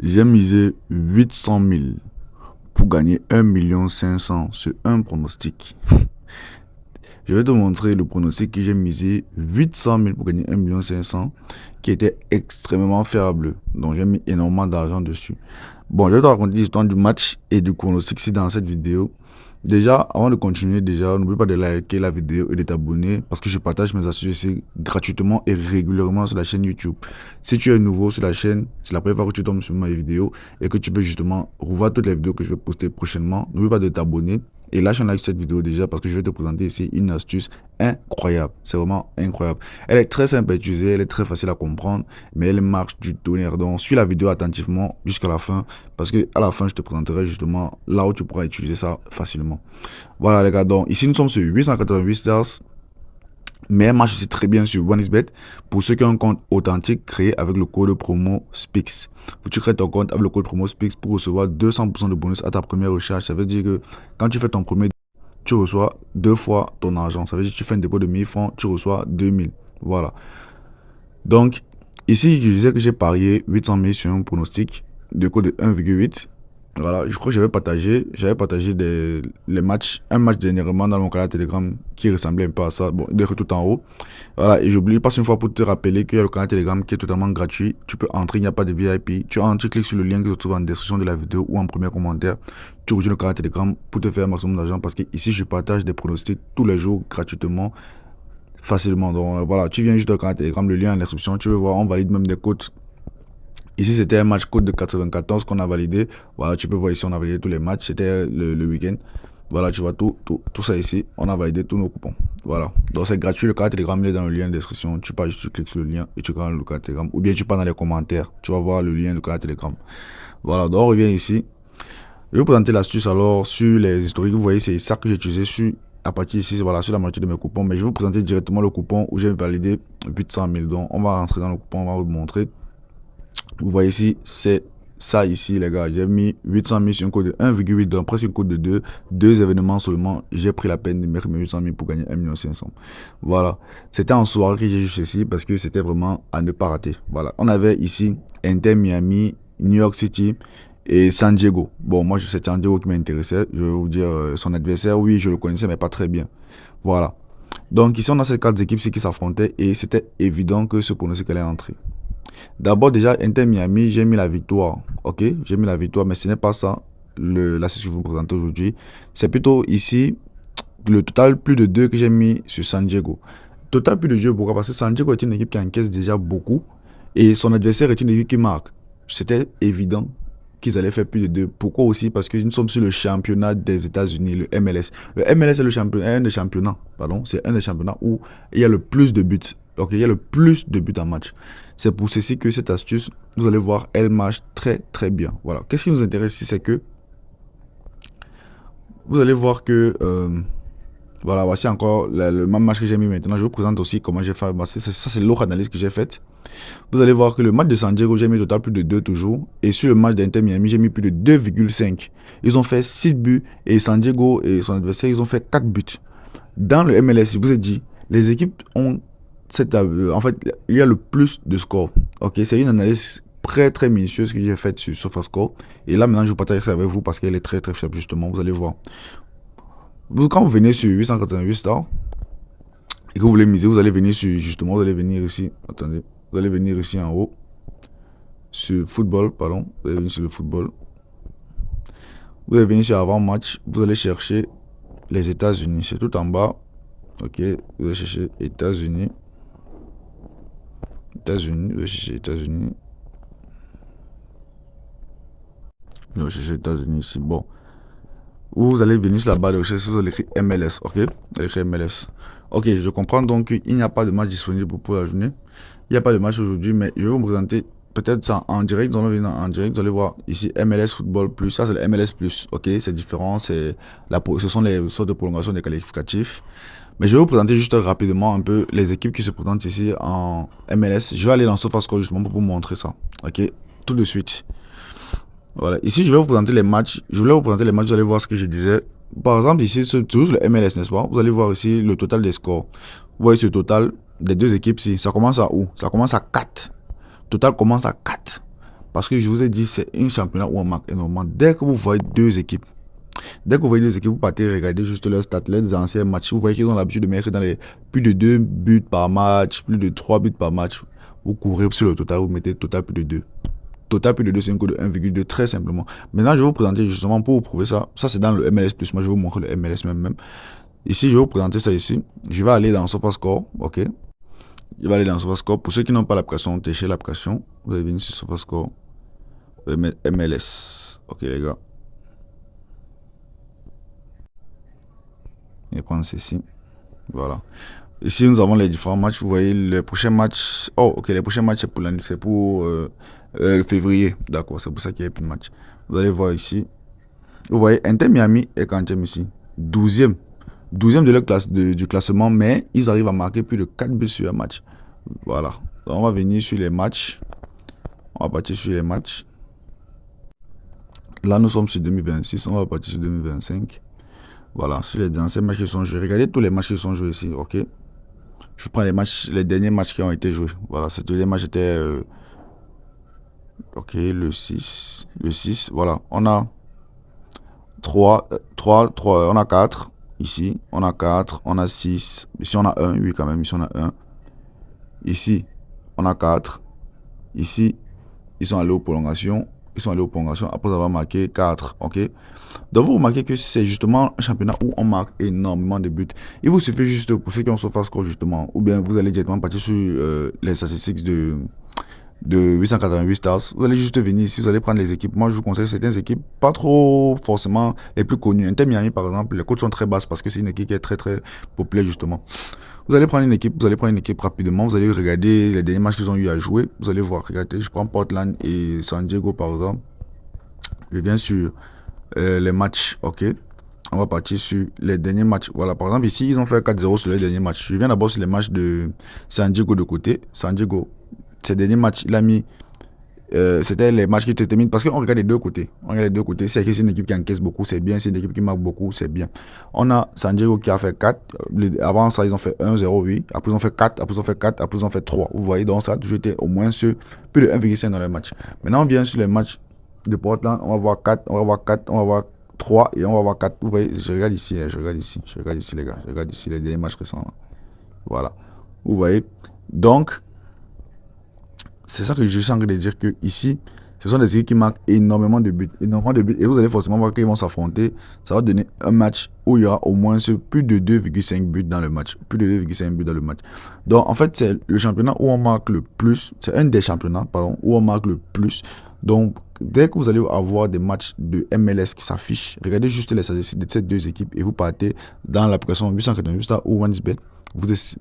J'ai misé 800 000 pour gagner 1 500 000 sur un pronostic. Je vais te montrer le pronostic que j'ai misé 800 000 pour gagner 1 500 000 qui était extrêmement fiable. Donc j'ai mis énormément d'argent dessus. Bon, je vais te raconter l'histoire du match et du pronostic ici dans cette vidéo. Déjà, avant de continuer, n'oublie pas de liker la vidéo et de t'abonner parce que je partage mes astuces ici gratuitement et régulièrement sur la chaîne YouTube. Si tu es nouveau sur la chaîne, c'est la première fois que tu tombes sur ma vidéo et que tu veux justement revoir toutes les vidéos que je vais poster prochainement, n'oublie pas de t'abonner et lâche un like sur cette vidéo déjà parce que je vais te présenter ici une astuce incroyable. C'est vraiment incroyable. Elle est très simple à utiliser, elle est très facile à comprendre, mais elle marche du tonnerre. Donc, suis la vidéo attentivement jusqu'à la fin parce que à la fin, je te présenterai justement là où tu pourras utiliser ça facilement. Voilà les gars, donc ici nous sommes sur 888 stars, mais elle marche aussi très bien sur OneXBet pour ceux qui ont un compte authentique créé avec le code promo SPIX. Tu crées ton compte avec le code promo SPIX pour recevoir 200% de bonus à ta première recharge. Ça veut dire que quand tu fais ton premier, tu reçois 2 fois ton argent. Ça veut dire que tu fais un dépôt de 1000 francs, tu reçois 2000. Voilà. Donc ici, je disais que j'ai parié 800 000 sur un pronostic de code de 1,8. Voilà, je crois que j'avais partagé les matchs, un match dernièrement dans mon canal Telegram qui ressemblait un peu à ça, bon, d'être tout en haut. Voilà, et j'oublie, passe une fois pour te rappeler qu'il y a le canal Telegram qui est totalement gratuit. Tu peux entrer, il n'y a pas de VIP. Tu entres, tu cliques sur le lien qui se trouve en description de la vidéo ou en premier commentaire. Tu rejoins le canal Telegram pour te faire un maximum d'argent parce que ici je partage des pronostics tous les jours gratuitement, facilement. Donc voilà, tu viens juste dans le canal Telegram, le lien en description, tu veux voir, on valide même des codes. Ici, c'était un match code de 94 qu'on a validé. Voilà, tu peux voir ici, on a validé tous les matchs. C'était le week-end. Voilà, tu vois tout ça ici. On a validé tous nos coupons. Voilà. Donc, c'est gratuit. Le canal Telegram, il est dans le lien de description. Tu pars juste, tu cliques sur le lien et tu cliques le canal Telegram. Ou bien tu pars dans les commentaires. Tu vas voir le lien du canal Telegram. Voilà, donc on revient ici. Je vais vous présenter l'astuce alors sur les historiques. Vous voyez, c'est ça que j'ai utilisé sur à partir ici, voilà, sur la moitié de mes coupons. Mais je vais vous présenter directement le coupon où j'ai validé 800 000. Donc, on va rentrer dans le coupon, on va vous montrer. Vous voyez ici, c'est ça ici, les gars. J'ai mis 800 000 sur un code de 1,8, donc presque un code de 2. Deux événements seulement. J'ai pris la peine de mettre mes 800 000 pour gagner 1 500 000. Voilà. C'était en soirée que j'ai juste ici parce que c'était vraiment à ne pas rater. Voilà. On avait ici Inter Miami, New York City et San Diego. Bon, moi, c'est San Diego qui m'intéressait. Je vais vous dire son adversaire. Oui, je le connaissais, mais pas très bien. Voilà. Donc ici, on a ces 4 équipes qui s'affrontaient et c'était évident que ce pronostic allait entrer. D'abord, déjà, Inter Miami, j'ai mis la victoire. Ok, j'ai mis la victoire, mais ce n'est pas ça l'astuce que je vous présente aujourd'hui. C'est plutôt ici le total plus de 2 que j'ai mis sur San Diego. Total plus de 2, pourquoi? Parce que San Diego est une équipe qui encaisse déjà beaucoup et son adversaire est une équipe qui marque. C'était évident qu'ils allaient faire plus de 2. Pourquoi aussi? Parce que nous sommes sur le championnat des États-Unis, le MLS. Le MLS est un des championnats, pardon, c'est un des championnats où il y a le plus de buts. Donc, il y a le plus de buts en match. C'est pour ceci que cette astuce, vous allez voir, elle marche très très bien. Voilà. Qu'est-ce qui nous intéresse ici, c'est que vous allez voir que voilà, voici encore le même match que j'ai mis maintenant. Je vous présente aussi comment j'ai fait. Ça, c'est l'autre analyse que j'ai faite. Vous allez voir que le match de San Diego, j'ai mis total plus de 2 toujours. Et sur le match d'Inter Miami, j'ai mis plus de 2,5. Ils ont fait 6 buts. Et San Diego et son adversaire, ils ont fait 4 buts. Dans le MLS, je vous ai dit, les équipes ont en fait, il y a le plus de scores. Ok, c'est une analyse très très minutieuse que j'ai faite sur SofaScore. Et là, maintenant, je partage ça avec vous parce qu'elle est très très fiable, justement. Vous allez voir. Quand vous venez sur 888 stars et que vous voulez miser, vous allez venir sur, justement, vous allez venir ici. Attendez, vous allez venir ici en haut. Sur football, pardon. Vous allez venir sur le football. Vous allez venir sur avant-match. Vous allez chercher les États-Unis. C'est tout en bas. Ok, vous allez chercher États-Unis. États-Unis, vous allez chercher États-Unis. Vous allez chercher États-Unis ici. Bon. Vous allez venir sur la barre de recherche, vous allez écrire MLS, ok? Vous allez écrire MLS. Ok, je comprends donc qu'il n'y a pas de match disponible pour la journée. Il n'y a pas de match aujourd'hui, mais je vais vous présenter peut-être ça en direct. Nous allons venir en direct, vous allez voir ici MLS Football Plus. Ça, c'est le MLS Plus, ok? C'est différent, ce sont les sortes de prolongation des qualificatifs. Mais je vais vous présenter juste rapidement un peu les équipes qui se présentent ici en MLS. Je vais aller dans SofaScore justement pour vous montrer ça, ok? Tout de suite. Voilà, ici je vais vous présenter les matchs. Je voulais vous présenter les matchs, vous allez voir ce que je disais. Par exemple, ici, c'est toujours le MLS, n'est-ce pas? Vous allez voir ici le total des scores. Vous voyez ce total des deux équipes ici. Ça commence à où? Ça commence à 4. Total commence à 4. Parce que je vous ai dit, c'est un championnat où on marque énormément. Dès que vous voyez deux équipes, vous partez regarder juste leurs stats, les anciens matchs. Vous voyez qu'ils ont l'habitude de mettre dans les plus de 2 buts par match, plus de 3 buts par match. Vous couvrez sur le total, vous mettez total plus de 2. Total plus de 2, c'est un coup de 1,2, très simplement. Maintenant, je vais vous présenter justement pour vous prouver ça. Ça, c'est dans le MLS+. Moi, je vais vous montrer le MLS même. Ici, je vais vous présenter ça ici. Je vais aller dans SofaScore, ok. Je vais aller dans SofaScore. Pour ceux qui n'ont pas l'application, téléchez l'application. Vous allez venir sur SofaScore. Vous allez mettre MLS. Ok, les gars. Je vais prendre ceci. Voilà. Ici, nous avons les différents matchs. Vous voyez, le prochain match. Oh, ok, les prochains matchs, c'est pour février. D'accord, c'est pour ça qu'il y a plus de matchs. Vous allez voir ici. Vous voyez, Inter Miami est quantième ici. 12e. 12e de leur du classement, mais ils arrivent à marquer plus de 4 buts sur un match. Voilà. Donc, on va venir sur les matchs. On va partir sur les matchs. Là, nous sommes sur 2026. On va partir sur 2025. Voilà, sur les anciens matchs qui sont joués. Regardez tous les matchs qui sont joués ici, ok. Je prends les derniers matchs qui ont été joués. Voilà, ce dernier match était... ok, le 6. Le 6, voilà. On a 3, on a 4 ici. On a 4, on a 6. Ici, on a 1, oui, quand même. Ici, on a 1. Ici, on a 4. Ici, ils sont allés aux prolongations. Après avoir marqué 4, ok. Donc, vous remarquez que c'est justement un championnat où on marque énormément de buts. Il vous suffit juste, pour ceux qui ont SofaScore justement, ou bien vous allez directement partir sur les statistiques de 888 stars. Vous allez juste venir ici, vous allez prendre les équipes. Moi, je vous conseille certaines équipes, pas trop forcément les plus connues. Inter Miami, par exemple, les cotes sont très basses parce que c'est une équipe qui est très très populaire justement. Vous allez prendre une équipe rapidement. Vous allez regarder les derniers matchs qu'ils ont eu à jouer. Vous allez voir, regardez, je prends Portland et San Diego par exemple. Je viens sur les matchs, ok. On va partir sur les derniers matchs. Voilà, par exemple, ici, ils ont fait 4-0 sur les derniers matchs. Je viens d'abord sur les matchs de San Diego de côté. San Diego, ces derniers matchs, il a mis. C'était les matchs qui étaient terminés parce qu'on regarde les deux côtés. On regarde les deux côtés. C'est une équipe qui encaisse beaucoup, c'est bien. C'est une équipe qui marque beaucoup, c'est bien. On a San Diego qui a fait 4. Avant ça, ils ont fait 1-0, oui. Après, ils ont fait 4. Après, ils ont fait 4. Après, ils ont fait 3. Vous voyez, donc ça a toujours été au moins sur plus de 1,5 dans les matchs. Maintenant, on vient sur les matchs de Portland. On va voir 4. On va voir 4. On va voir 3 et on va voir 4. Vous voyez, je regarde ici, les gars. Je regarde ici les derniers matchs récents. Voilà. Vous voyez. Donc, c'est ça que je suis en train de dire que ici, ce sont des équipes qui marquent énormément de buts. Et vous allez forcément voir qu'ils vont s'affronter. Ça va donner un match où il y aura au moins plus de 2,5 buts dans le match. Plus de 2,5 buts dans le match. Donc, en fait, c'est le championnat où on marque le plus. C'est un des championnats, pardon, où on marque le plus. Donc, dès que vous allez avoir des matchs de MLS qui s'affichent, regardez juste les statistiques de ces deux équipes et vous partez dans l'application 888 Star ou OneXBet.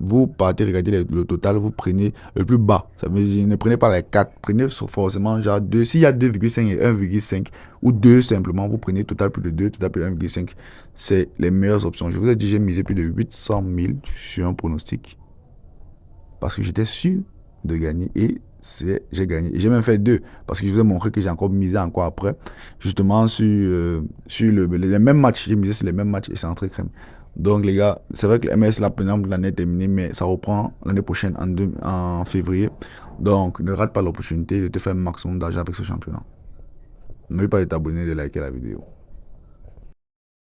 Vous partez regarder le total, vous prenez le plus bas. Ça veut dire ne prenez pas les 4, prenez forcément genre 2. S'il y a 2,5 et 1,5 ou 2 simplement, vous prenez total plus de 2, total plus de 1,5. C'est les meilleures options. Je vous ai dit, j'ai misé plus de 800 000 sur un pronostic parce que j'étais sûr de gagner et j'ai gagné. J'ai même fait 2 parce que je vous ai montré que j'ai encore misé encore après, justement sur les mêmes matchs. J'ai misé sur les mêmes matchs et c'est entré crème. Donc les gars, c'est vrai que le MS, l'année est terminée, mais ça reprend l'année prochaine en février. Donc ne rate pas l'opportunité de te faire un maximum d'argent avec ce championnat. N'oublie pas de t'abonner et de liker la vidéo.